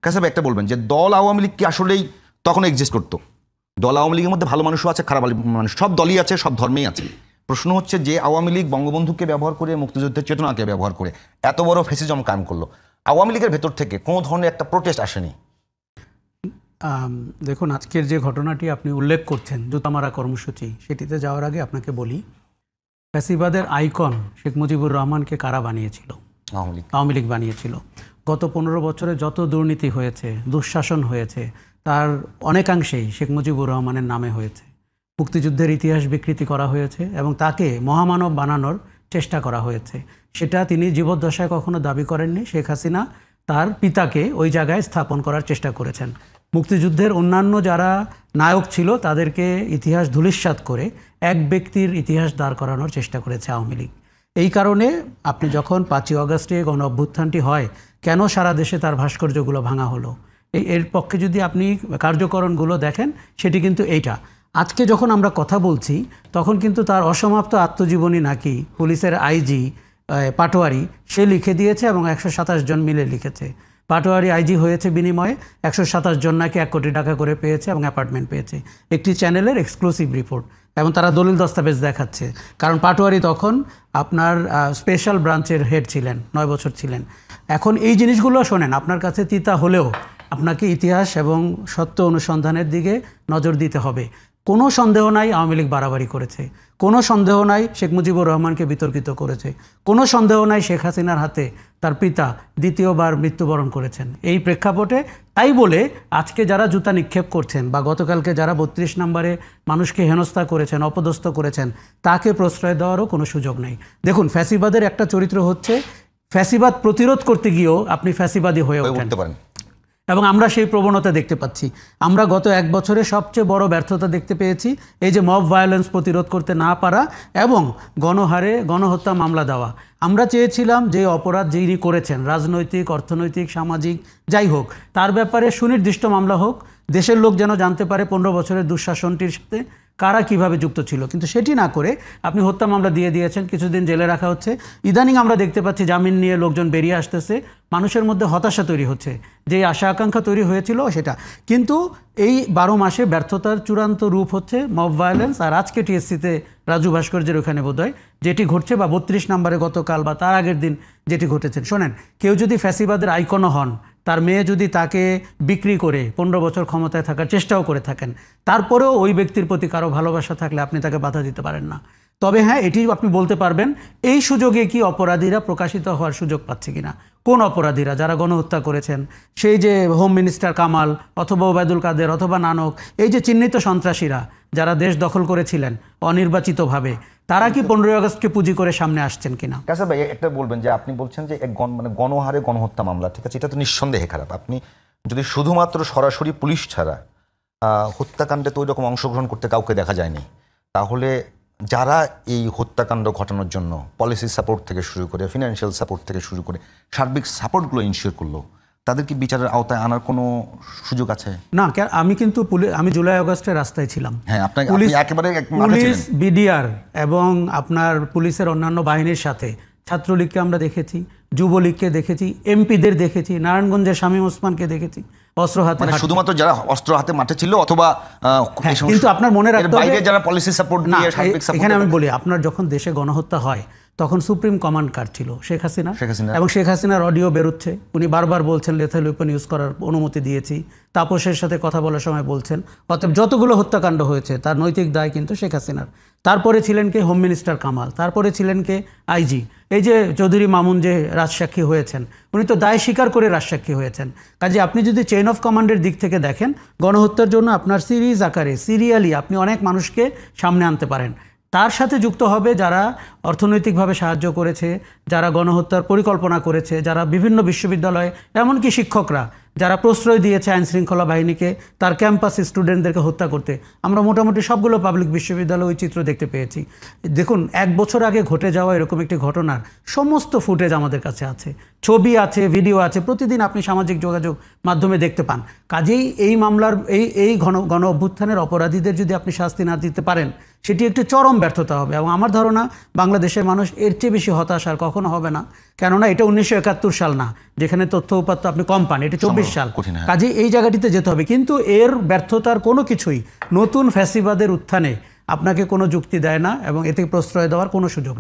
কাসাব একটা বলবেন যে দল আওয়ামী লীগ কি আসলেই তখন এক্সিস্ট করতো? দল আওয়ামী লীগের মধ্যে ভালো মানুষও আছে, খারাপ মানুষ, সব দলই আছে, সব ধর্মেই আছে। প্রশ্ন হচ্ছে যে আওয়ামী লীগ বঙ্গবন্ধুকে ব্যবহার করে, মুক্তিযুদ্ধের চেতনাকে ব্যবহার করে এত বড় ফ্যাসিজম কায়েম করলো, আওয়ামী লীগের ভেতর থেকে কোনো ধরনের একটা প্রোটেস্ট আসেনি? দেখুন, আজকের যে ঘটনাটি আপনি উল্লেখ করছেন, জুতামারা কর্মসূচি, সেটিতে যাওয়ার আগে আপনাকে বলি, ফ্যাসিবাদের আইকন শেখ মুজিবুর রহমানকে কারা বানিয়েছিল? আওয়ামী লীগ বানিয়েছিল। গত 15 বছরে যত দুর্নীতি হয়েছে, দুঃশাসন হয়েছে, তার অনেকাংশেই শেখ মুজিবুর রহমানের নামে হয়েছে। মুক্তিযুদ্ধের ইতিহাস বিকৃতি করা হয়েছে এবং তাকে মহামানব বানানোর চেষ্টা করা হয়েছে। সেটা তিনি জীবদ্দশায় কখনো দাবি করেননি। শেখ হাসিনা তার পিতাকে ওই জায়গায় স্থাপন করার চেষ্টা করেছেন। মুক্তিযুদ্ধের অন্যান্য যারা নায়ক ছিল তাদেরকে ইতিহাস ধূলিসাৎ করে এক ব্যক্তির ইতিহাস দাঁড় করানোর চেষ্টা করেছে আওয়ামী লীগ। এই কারণে আপনি যখন 5ই অগাস্টে গণ অভ্যুত্থানটি হয়, কেন সারা দেশে তার ভাস্কর্যগুলো ভাঙা হলো, এর পক্ষে যদি আপনি কার্যকরণগুলো দেখেন, সেটি কিন্তু এইটা। আজকে যখন আমরা কথা বলছি তখন কিন্তু তার অসমাপ্ত আত্মজীবনী নাকি পুলিশের আইজি পাটোয়ারি সে লিখে দিয়েছে এবং 127 জন মিলে লিখেছে। পাটোয়ারি আইজি হয়েছে বিনিময়ে 127 জন নাকি 1 কোটি টাকা করে পেয়েছে এবং অ্যাপার্টমেন্ট পেয়েছে। একটি চ্যানেলের এক্সক্লুসিভ রিপোর্ট, এবং তারা দলিল দস্তাবেজ দেখাচ্ছে। কারণ পাটোয়ারি তখন আপনার স্পেশাল ব্রাঞ্চের হেড ছিলেন, 9 বছর ছিলেন। এখন এই জিনিসগুলো শোনেন, আপনার কাছে তিতা হলেও আপনাকে ইতিহাস এবং সত্য অনুসন্ধানের দিকে নজর দিতে হবে। কোনো সন্দেহ নাই আওয়ামী লীগ বাড়াবাড়ি করেছে, কোনো সন্দেহ নাই শেখ মুজিবুর রহমানকে বিতর্কিত করেছে, কোনো সন্দেহ নাই শেখ হাসিনার হাতে তার পিতা দ্বিতীয়বার মৃত্যুবরণ করেছেন। এই প্রেক্ষাপটে তাই বলে আজকে যারা জুতা নিক্ষেপ করছেন বা গতকালকে যারা 32 নম্বরে মানুষকে হেনস্থা করেছেন, অপদস্থ করেছেন, তাকে প্রশ্রয় দেওয়ারও কোনো সুযোগ নেই। দেখুন, ফ্যাসিবাদের একটা চরিত্র হচ্ছে ফ্যাসিবাদ প্রতিরোধ করতে গিয়েও আপনি ফ্যাসিবাদী হয়ে উঠতে পারেন, এবং আমরা সেই প্রবণতা দেখতে পাচ্ছি। আমরা গত 1 বছরে সবচেয়ে বড় ব্যর্থতা দেখতে পেয়েছি এই যে মব ভায়োলেন্স প্রতিরোধ করতে না পারা এবং গণহারে গণহত্যা মামলা দেওয়া। আমরা চেয়েছিলাম যে অপরাধ যিনি করেছেন, রাজনৈতিক, অর্থনৈতিক, সামাজিক, যাই হোক, তার ব্যাপারে সুনির্দিষ্ট মামলা হোক, দেশের লোক যেন জানতে পারে 15 বছরের দুঃশাসনটির সাথে কারা কিভাবে যুক্ত ছিল। কিন্তু সেটি না করে আপনি হত্যা মামলা দিয়ে দিয়েছেন, কিছুদিন জেলে রাখা হচ্ছে। ইদানিং আমরা দেখতে পাচ্ছি জামিন নিয়ে লোকজন বেরিয়ে আসতেছে, মানুষের মধ্যে হতাশা তৈরি হচ্ছে, যে আশা আকাঙ্ক্ষা তৈরি হয়েছিল সেটা। কিন্তু এই 12 মাসে ব্যর্থতার চূড়ান্ত রূপ হচ্ছে মব ভায়োলেন্স। আর আজকে টিএসসিতে রাজু ভাস্কর্যের ওখানে বোধহয় যেটি ঘটছে, বা 32 নম্বরে গতকাল বা তার আগের দিন যেটি ঘটেছে, শোনেন, কেউ যদি ফ্যাসিবাদের আইকনও হন, তার মেয়ে যদি তাকে বিক্রি করে 15 বছর ক্ষমতায় থাকার চেষ্টাও করে থাকেন, তারপরেও ওই ব্যক্তির প্রতি কারো ভালোবাসা থাকলে আপনি তাকে বাধা দিতে পারেন না। তবে হ্যাঁ, এটি আপনি বলতে পারবেন, এই সুযোগে কি অপরাধীরা প্রকাশিত হওয়ার সুযোগ পাচ্ছে কিনা। কোন অপরাধীরা? যারা গণহত্যা করেছেন, সেই যে হোম মিনিস্টার কামাল অথবা ওবায়দুল কাদের অথবা নানক, এই যে চিহ্নিত সন্ত্রাসীরা যারা দেশ দখল করেছিলেন অনির্বাচিতভাবে, তারা কি 15ই আগস্টকে পুঁজি করে সামনে আসছেন কিনা? কাসাব ভাই, একটা বলবেন যে আপনি বলছেন যে গণহারে গণহত্যা মামলা, ঠিক আছে, এটা তো নিঃসন্দেহে খারাপ। আপনি যদি শুধুমাত্র সরাসরি পুলিশ ছাড়া হত্যাকাণ্ডে তো ওই রকম অংশগ্রহণ করতে কাউকে দেখা যায়নি, তাহলে যারা এই হত্যাকাণ্ড ঘটানোর জন্য পলিসি সাপোর্ট থেকে শুরু করে, ফিনান্সিয়াল সাপোর্ট থেকে শুরু করে সার্বিক সাপোর্টগুলো ইনশিওর করলো, তাদের কি বিচারের আওতায় আনার কোনো সুযোগ আছে? না, আমি কিন্তু আমি জুলাই আগস্টের রাস্তায় ছিলাম। হ্যাঁ, পুলিশ, বিডিআর এবং আপনার পুলিশের অন্যান্য বাহিনীর সাথে ছাত্রলীগকে আমরা দেখেছি, যুবলীগকে দেখেছি, এমপিদের দেখেছি, নারায়ণগঞ্জের শামীম ওসমানকে দেখেছি অস্ত্র হাতে, শুধুমাত্র যারা অস্ত্র হাতে মাঠে ছিল অথবা কিন্তু আপনার মনে রাখতে হবে যারা পলিসি সাপোর্ট দিয়ে সার্বিক সাপোর্ট। এখানে আমি বলি, আপনার যখন দেশে গণহত্যা হয় তখন সুপ্রিম কমান্ড কার ছিল? শেখ হাসিনা। এবং শেখ হাসিনার অডিও বেরোচ্ছে, উনি বারবার বলছেন লেথাল ওয়েপন ইউজ করার অনুমতি দিয়েছি, তাপসের সাথে কথা বলার সময় বলছেন। অতএব যতগুলো হত্যাকাণ্ড হয়েছে তার নৈতিক দায় কিন্তু শেখ হাসিনার। তারপরে ছিলেন কে? Home minister Kamal. তারপরে ছিলেন কে? আইজি। এই যে চৌধুরী মামুন যে রাজসাক্ষী হয়েছেন, উনি তো দায় স্বীকার করে রাজসাক্ষী হয়েছেন। কাজে আপনি যদি চেইন অফ কমান্ডের দিক থেকে দেখেন, গণহত্যার জন্য আপনার সিরিজ আকারে, সিরিয়ালি আপনি অনেক মানুষকে সামনে আনতে পারেন। তার সাথে যুক্ত হবে যারা অর্থনৈতিকভাবে সাহায্য করেছে, যারা গণহত্যার পরিকল্পনা করেছে, যারা বিভিন্ন বিশ্ববিদ্যালয়ে, এমনকি শিক্ষকরা যারা প্রশ্রয় দিয়েছে আইনশৃঙ্খলা বাহিনীকে তার ক্যাম্পাসে স্টুডেন্টদেরকে হত্যা করতে। আমরা মোটামুটি সবগুলো পাবলিক বিশ্ববিদ্যালয়ে ওই চিত্র দেখতে পেয়েছি। দেখুন, 1 বছর আগে ঘটে যাওয়া এরকম একটি ঘটনার সমস্ত ফুটেজ আমাদের কাছে আছে, ছবি আছে, ভিডিও আছে, প্রতিদিন আপনি সামাজিক যোগাযোগ মাধ্যমে দেখতে পান। কাজেই এই মামলার এই গণ অভ্যুত্থানের অপরাধীদের যদি আপনি শাস্তি না দিতে পারেন, সেটি একটি চরম ব্যর্থতা হবে। এবং আমার ধারণা বাংলাদেশের মানুষ এর চেয়ে বেশি হতাশ আর কখনো হবে না, কেননা এটা 1971 সাল না যেখানে তথ্য উপাত্ত আপনি কম পান, এটা 24 সাল। কাজে এই জায়গাটিতে যেতে হবে, কিন্তু এর ব্যর্থতার কোনো কিছুই নতুন ফ্যাসিবাদের উত্থানে আপনাকে কোনো যুক্তি দেয় না এবং এতে প্রশ্রয় দেওয়ার কোনো সুযোগ নেই।